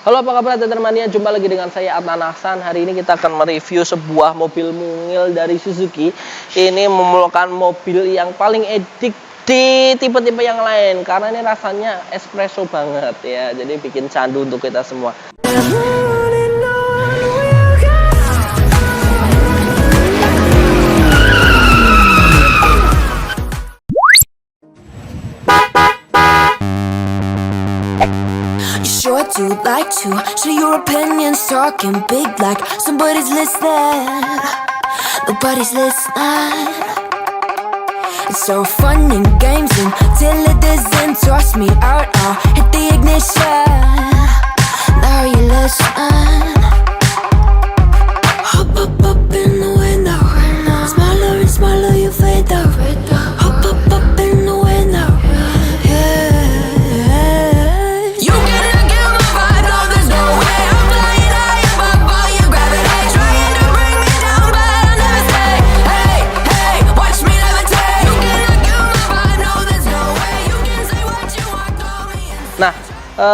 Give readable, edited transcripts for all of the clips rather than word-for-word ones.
Halo, apa kabar teman-teman? Jumpa lagi dengan saya Adnan Hasan. Hari ini kita akan mereview sebuah mobil mungil dari Suzuki. Ini merupakan mobil yang paling edik di tipe-tipe yang lain karena ini rasanya espresso banget ya. Jadi bikin candu untuk kita semua. Sure do like to share your opinions, talking big like somebody's listening. Nobody's listening. It's so fun and games until it doesn't. Toss me out, I'll hit the ignition. Now you listen. Hop up in the window. Smaller and smaller you fade out. Hop up in the window.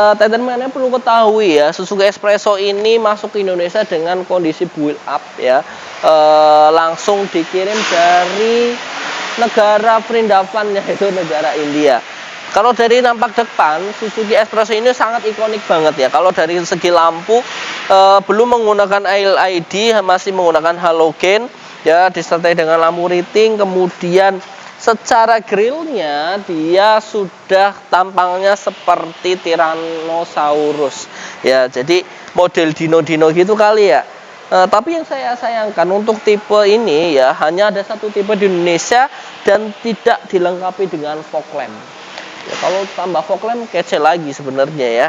Teman-teman perlu ketahui ya, Suzuki Espresso ini masuk ke Indonesia dengan kondisi build up ya, langsung dikirim dari negara perindavan yaitu negara India. Kalau dari nampak depan, Suzuki Espresso ini sangat ikonik banget ya. Kalau dari segi lampu, belum menggunakan LED, masih menggunakan halogen ya, disertai dengan lampu riting. Kemudian secara grillnya dia sudah tampangnya seperti Tyrannosaurus ya, jadi model dino-dino gitu kali ya. Tapi yang saya sayangkan untuk tipe ini ya, hanya ada satu tipe di Indonesia dan tidak dilengkapi dengan fog lamp ya. Kalau tambah fog lamp kece lagi sebenarnya ya,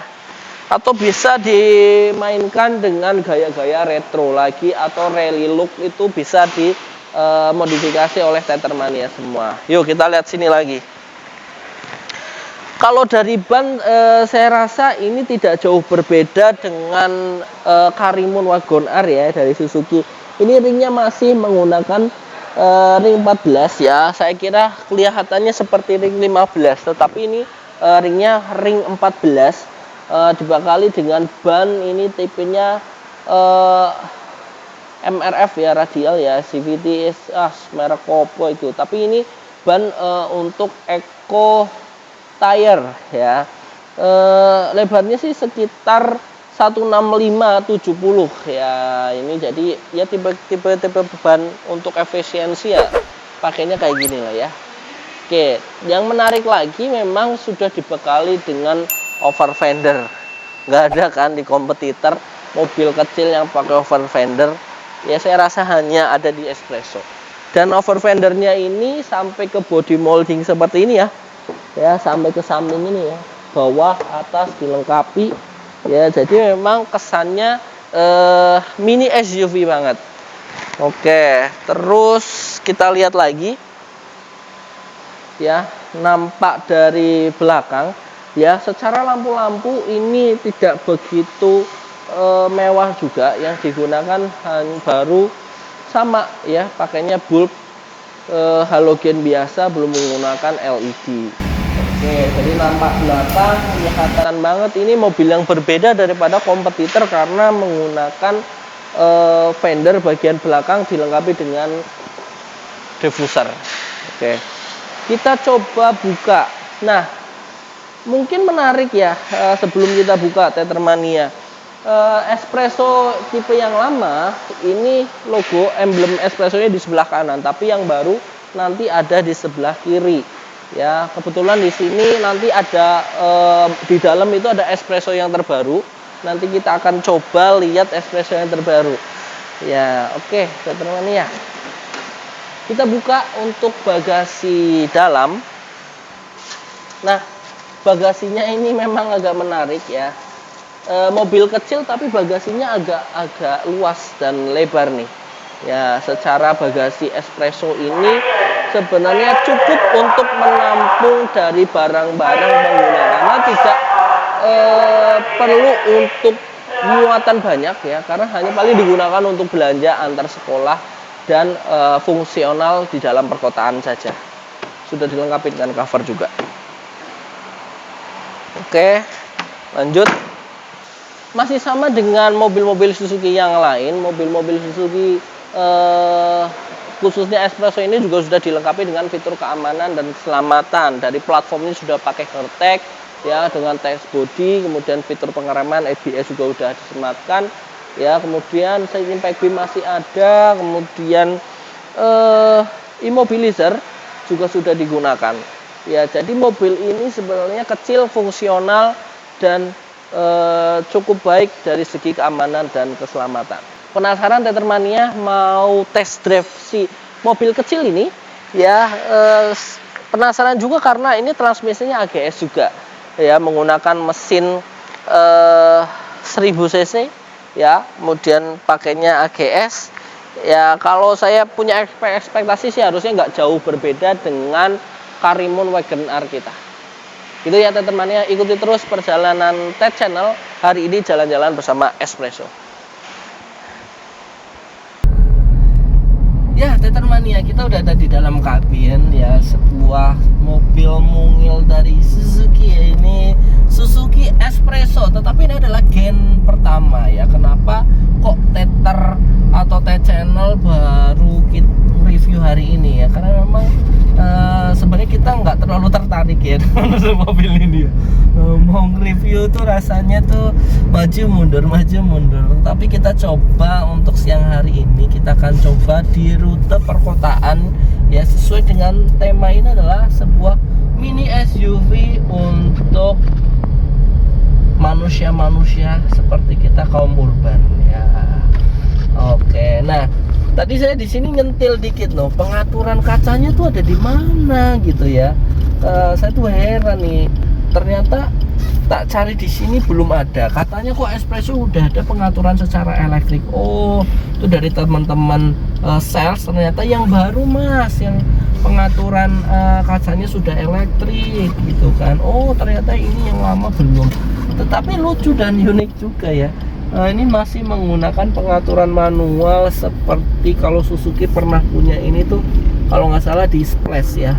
atau bisa dimainkan dengan gaya-gaya retro lagi atau rally look, itu bisa di modifikasi oleh Tetermania semua. Yuk kita lihat sini lagi. Kalau dari ban, saya rasa ini tidak jauh berbeda dengan Karimun Wagon R ya dari Suzuki. Ini ringnya masih menggunakan ring 14 ya. Saya kira kelihatannya seperti ring 15, tetapi ini ringnya ring 14, dibekali dengan ban ini tipenya MRF ya, radial ya, CVT merek Kopo itu. Tapi ini ban untuk Eco tire ya. Lebarnya sih sekitar 165/70 ya. Ini jadi ya tipe ban untuk efisiensi ya, pakainya kayak gini lah ya. Oke, yang menarik lagi memang sudah dibekali dengan over fender. Nggak ada kan di kompetitor mobil kecil yang pakai over fender. Ya saya rasa hanya ada di Espresso. Dan over fendernya ini sampai ke body molding seperti ini ya. Ya, sampai ke samping ini ya. Bawah, atas dilengkapi. Ya, jadi memang kesannya mini SUV banget. Oke, terus kita lihat lagi. Ya, nampak dari belakang ya, secara lampu-lampu ini tidak begitu mewah juga, yang digunakan baru sama ya, pakainya bulb halogen biasa, belum menggunakan LED. Oke, jadi nampak belakang kelihatan banget ini mobil yang berbeda daripada kompetitor karena menggunakan fender bagian belakang dilengkapi dengan diffuser. Oke, kita coba buka. Nah, mungkin menarik ya, sebelum kita buka Tetermania, Espresso tipe yang lama ini logo emblem Espressonya di sebelah kanan, tapi yang baru nanti ada di sebelah kiri ya. Kebetulan di sini nanti ada di dalam itu ada Espresso yang terbaru. Nanti kita akan coba lihat Espresso yang terbaru ya. Oke teman-teman ya, kita buka untuk bagasi dalam. Nah, bagasinya ini memang agak menarik ya. Mobil kecil tapi bagasinya agak luas dan lebar nih ya. Secara bagasi Espresso ini sebenarnya cukup untuk menampung dari barang-barang pengguna, karena tidak perlu untuk muatan banyak ya, karena hanya paling digunakan untuk belanja antar sekolah dan fungsional di dalam perkotaan saja. Sudah dilengkapi dengan cover juga. Oke, lanjut. masih sama dengan mobil-mobil Suzuki yang lain. Mobil-mobil Suzuki khususnya Espresso ini juga sudah dilengkapi dengan fitur keamanan dan keselamatan. Dari platformnya sudah pakai Heartech ya, dengan text body, kemudian fitur pengereman ABS juga sudah disematkan ya, kemudian side impact beam masih ada, kemudian immobilizer juga sudah digunakan ya. Jadi mobil ini sebenarnya kecil, fungsional, dan cukup baik dari segi keamanan dan keselamatan. Penasaran Tetermania mau test drive si mobil kecil ini ya? Penasaran juga karena ini transmisinya AGS juga ya, menggunakan mesin 1000 cc ya, kemudian pakainya AGS ya. Kalau saya punya ekspektasi sih harusnya nggak jauh berbeda dengan Karimun Wagon R kita. Itu ya Tetermania, ikuti terus perjalanan TET Channel hari ini jalan-jalan bersama Espresso. Ya Tetermania, kita udah ada di dalam kabin ya, sebuah mobil mungil dari Suzuki ya, ini Suzuki Espresso, tetapi ini adalah gen pertama ya. Kenapa kok Teter atau TET Channel baru kita review hari ini ya? Karena memang sebenarnya kita nggak terlalu tertarik ya dengan mobil ini ya. Mau review tuh rasanya tuh maju mundur. Tapi kita coba untuk siang hari ini, kita akan coba di rute perkotaan ya, sesuai dengan tema ini adalah sebuah mini SUV untuk manusia-manusia seperti kita kaum urban ya. Oke, nah tadi saya di sini nyentil dikit loh, pengaturan kacanya tuh ada di mana gitu ya. Saya tuh heran nih, ternyata tak cari di sini belum ada. Katanya kok Espresso udah ada pengaturan secara elektrik. Oh, itu dari teman-teman sales, ternyata yang baru mas, yang pengaturan kacanya sudah elektrik gitu kan. Oh, ternyata ini yang lama belum. Tetapi lucu dan unik juga ya. Ini masih menggunakan pengaturan manual seperti kalau Suzuki pernah punya ini tuh, kalau nggak salah di Splash ya.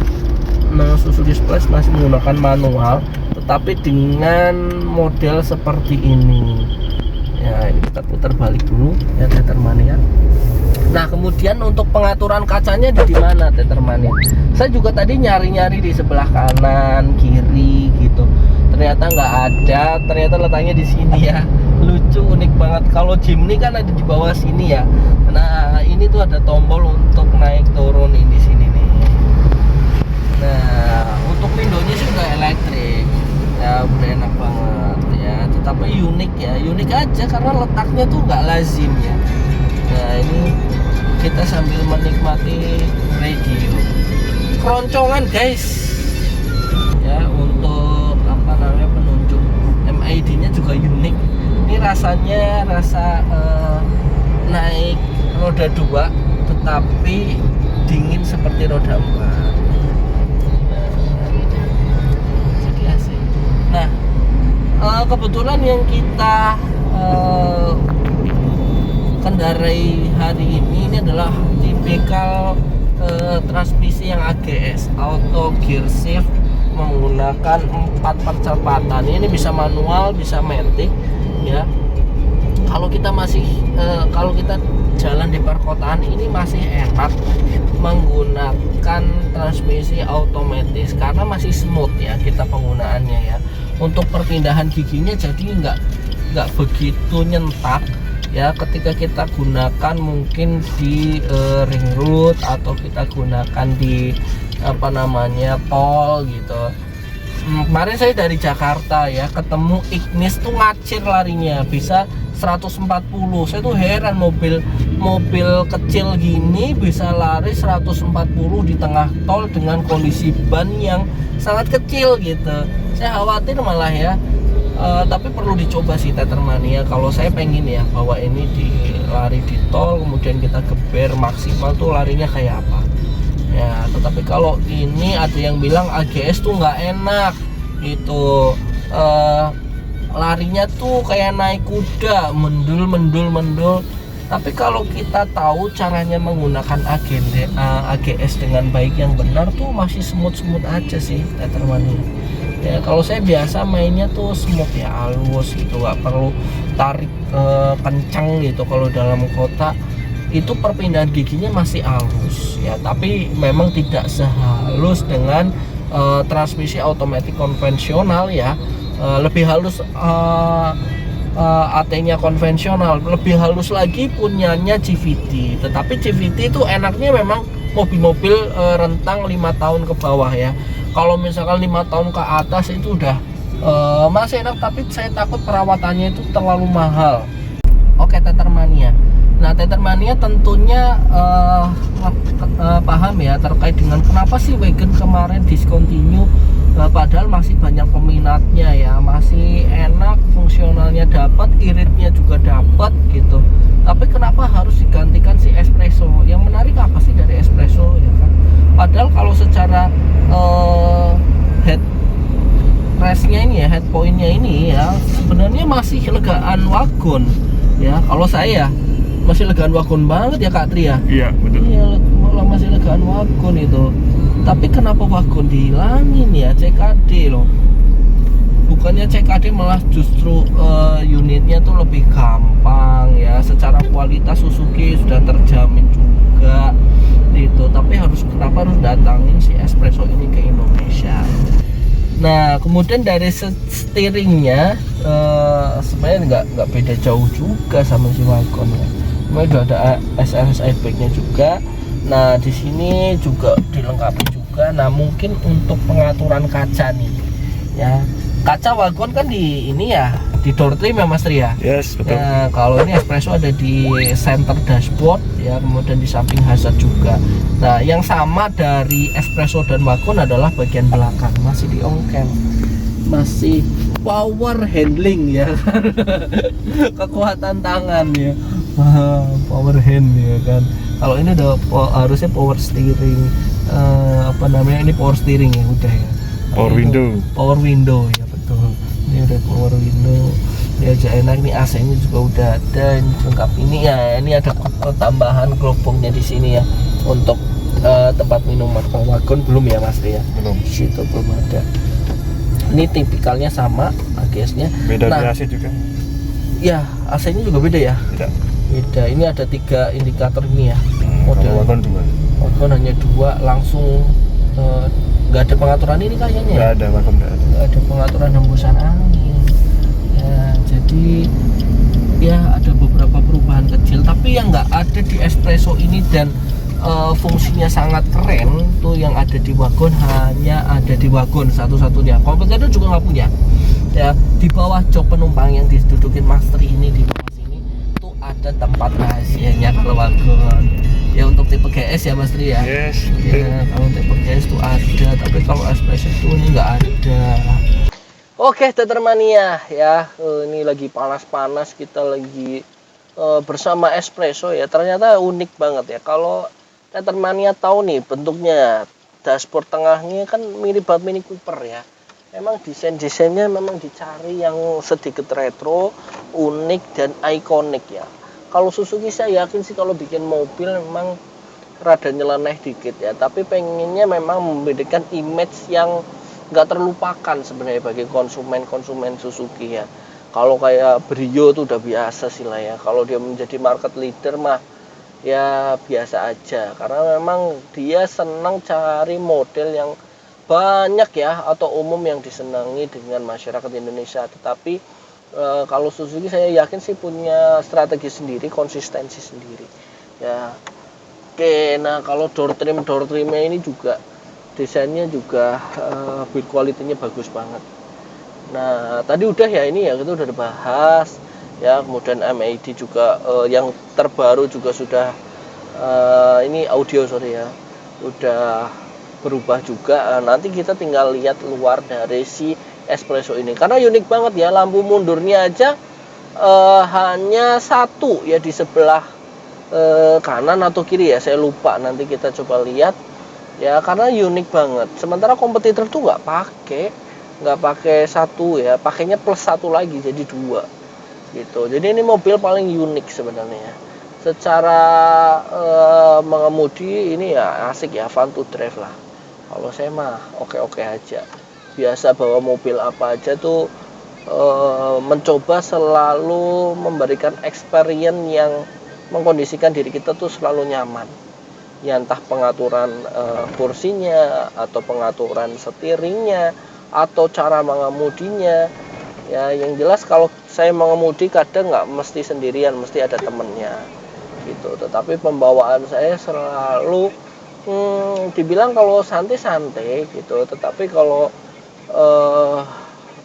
Nah, Suzuki Splash masih menggunakan manual, tetapi dengan model seperti ini. Ya, ini kita putar balik dulu ya Tetermania. Nah, kemudian untuk pengaturan kacanya di mana Tetermania? Saya juga tadi nyari-nyari di sebelah kanan, kiri gitu. Ternyata nggak ada, ternyata letaknya di sini ya. Lucu, unik banget. Kalau Jimny kan ada di bawah sini ya. Nah, ini tuh ada tombol untuk naik turun ini di sini nih. Nah, untuk windownya sih udah elektrik. Ya, udah enak banget ya. Tetapi unik ya, unik aja karena letaknya tuh nggak lazim ya. Nah, ini kita sambil menikmati radio. Keroncongan guys. Ya, untuk apa namanya penunjuk MID-nya juga unik. Ini rasanya naik roda 2 tetapi dingin seperti roda 4. Jadi asik. Nah, kebetulan yang kita kendarai hari ini adalah tipikal transmisi yang AGS, auto gear shift, menggunakan 4 percepatan. Ini bisa manual, bisa matic ya. Kalau kita jalan di perkotaan ini masih enak menggunakan transmisi otomatis karena masih smooth ya kita penggunaannya ya. Untuk perpindahan giginya jadi nggak begitu nyentak ya, ketika kita gunakan mungkin di ring road atau kita gunakan di tol gitu. Kemarin saya dari Jakarta ya, ketemu Ignis tuh ngacir larinya bisa 140. Saya tuh heran, mobil kecil gini bisa lari 140 di tengah tol dengan kondisi ban yang sangat kecil gitu. Saya khawatir malah ya. Tapi perlu dicoba sih Tetermania. Kalau saya pengen ya bahwa ini lari di tol, kemudian kita geber maksimal tuh larinya kayak apa ya. Tetapi kalau ini ada yang bilang AGS tuh nggak enak gitu, larinya tuh kayak naik kuda, mendul. Tapi kalau kita tahu caranya menggunakan AGS dengan baik yang benar tuh masih smooth aja sih Tetermania. Ya kalau saya biasa mainnya tuh smooth ya, halus gitu, nggak perlu tarik kencang gitu. Kalau dalam kota itu perpindahan giginya masih halus ya, tapi memang tidak sehalus dengan transmisi otomatis konvensional ya. Lebih halus AT-nya konvensional, lebih halus lagi punyanya CVT. Tetapi CVT itu enaknya memang mobil-mobil rentang 5 tahun ke bawah ya. Kalau misalkan 5 tahun ke atas itu udah masih enak, tapi saya takut perawatannya itu terlalu mahal. Oke, Tethermania. Nah, Tethermania tentunya paham ya terkait dengan kenapa sih Wagon kemarin discontinue, padahal masih banyak peminatnya ya, masih enak, fungsionalnya dapat, iritnya juga dapat gitu. Tapi kenapa harus digantikan si espresso? Yang menarik apa sih dari espresso ya kan? Padahal kalau secara head rest-nya ini ya, head point-nya ini ya, sebenarnya masih legaan wagon ya. Kalau saya masih legaan wagon banget ya Kak Tri ya. Iya betul. Iya, malah masih legaan wagon itu. Tapi kenapa wagon dihilangin ya, CKD loh. Bukannya CKD malah justru unitnya tuh lebih gampang ya. Secara kualitas Suzuki sudah terjamin juga gitu. Tapi kenapa harus datangin si espresso ini ke Indonesia? Nah, kemudian dari steeringnya sebenarnya nggak beda jauh juga sama si wagon ya. Kemudian udah ada SRS airbagnya juga. Nah, di sini juga dilengkapi juga. Nah, mungkin untuk pengaturan kaca nih ya. Kaca wagon kan di ini ya, di door trim ya Mas Tri ya. Yes, betul. Nah, kalau ini espresso ada di center dashboard ya, kemudian di samping hazard juga. Nah, yang sama dari espresso dan wagon adalah bagian belakang, masih diongkel, masih power handling ya. Kekuatan tangan ya, power hand ya kan. Kalau ini udah harusnya power steering, apa namanya, ini power steering ya udah ya. Power window. Power window ya, betul. Ini udah power window. Ini aja enak, ini AC-nya juga udah ada, ini lengkap. Ini ya, ini ada tambahan gelombangnya di sini ya untuk tempat minuman. Kalau wagon belum ya Mas ya? Belum. Di situ belum ada. Ini tipikalnya sama, AGS-nya. Beda di Nah, AC juga. ya, AC-nya juga beda ya? Tidak. Beda. Ini ada 3 indikator ini ya. Kalau wagon 2. Wagon hanya 2, langsung nggak ada pengaturan ini kayaknya. Nggak ada, wagon nggak ada. Nggak ada pengaturan hembusan angin. Ya, jadi ya ada beberapa perubahan kecil, tapi yang nggak ada di espresso ini dan fungsinya sangat keren tuh yang ada di wagon, hanya ada di wagon satu-satunya. Kompetitor juga nggak punya. Ya, di bawah jok penumpang yang didudukin Mas Tri ini, di bawah sini tuh ada tempat rahasianya kalau wagon. Ya untuk tipe GS ya Mas Tri ya. Yes. Ya, kalau tipe GS tuh ada, tapi kalau espresso tuh ini nggak ada. Oke, Tethermania ya, ini lagi panas-panas, kita lagi bersama espresso ya. Ternyata unik banget ya. Kalau Tethermania tahu nih bentuknya, dashboard tengahnya kan mirip banget Mini Cooper ya. Memang desainnya memang dicari yang sedikit retro, unik dan ikonik ya. Kalau Suzuki saya yakin sih kalau bikin mobil memang rada nyeleneh dikit ya, tapi pengennya memang memberikan image yang nggak terlupakan sebenarnya bagi konsumen Suzuki ya. Kalau kayak Brio tuh udah biasa sih lah ya. Kalau dia menjadi market leader mah ya biasa aja, karena memang dia senang cari model yang banyak ya, atau umum yang disenangi dengan masyarakat Indonesia. Tetapi kalau Suzuki saya yakin sih punya strategi sendiri, konsistensi sendiri ya. Oke, nah kalau door trimnya ini juga desainnya juga build quality-nya bagus banget. Nah tadi udah ya, ini ya kita udah dibahas ya. Kemudian MID juga yang terbaru juga sudah ini audio ya udah berubah juga. Nanti kita tinggal lihat luar dari si espresso ini, karena unik banget ya. Lampu mundurnya aja hanya satu ya, di sebelah kanan atau kiri ya, saya lupa, nanti kita coba lihat ya, karena unik banget. Sementara kompetitor tuh nggak pakai satu ya, pakainya plus satu lagi jadi 2 gitu. Jadi ini mobil paling unik sebenarnya. Secara mengemudi ini ya asik ya, fun to drive lah. Kalau saya mah oke aja. biasa bawa mobil apa aja tuh mencoba selalu memberikan experience yang mengkondisikan diri kita tuh selalu nyaman. Ya entah pengaturan kursinya atau pengaturan setiringnya atau cara mengemudinya. Ya yang jelas kalau saya mengemudi kadang nggak mesti sendirian, mesti ada temennya gitu. Tetapi pembawaan saya selalu dibilang kalau santai-santai gitu. Tetapi kalau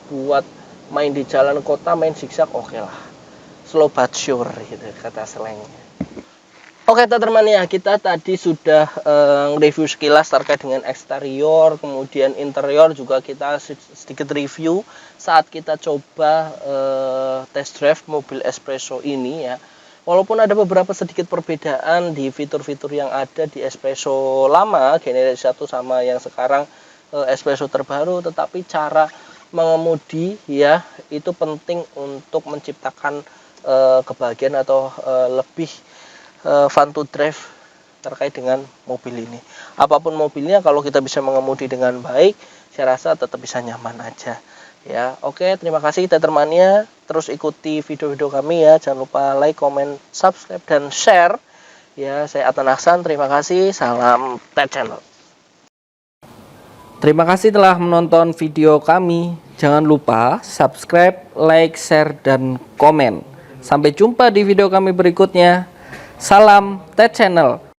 buat main di jalan kota, main zigzag oke lah, slow but sure gitu kata slangnya. Oke teman-teman ya, kita tadi sudah review sekilas terkait dengan eksterior, kemudian interior juga kita sedikit review saat kita coba test drive mobil Espresso ini ya. Walaupun ada beberapa sedikit perbedaan di fitur-fitur yang ada di Espresso lama, generasi 1 sama yang sekarang Espresso terbaru, tetapi cara mengemudi ya itu penting untuk menciptakan kebahagiaan atau lebih fun to drive terkait dengan mobil ini. Apapun mobilnya, kalau kita bisa mengemudi dengan baik, saya rasa tetap bisa nyaman aja. Ya, oke, terima kasih teman-temannya. Terus ikuti video-video kami ya. Jangan lupa like, comment, subscribe, dan share. Ya, saya Atan Aksan. Terima kasih. Salam Tech Channel. Terima kasih telah menonton video kami. Jangan lupa subscribe, like, share, dan komen. Sampai jumpa di video kami berikutnya. Salam Tech Channel.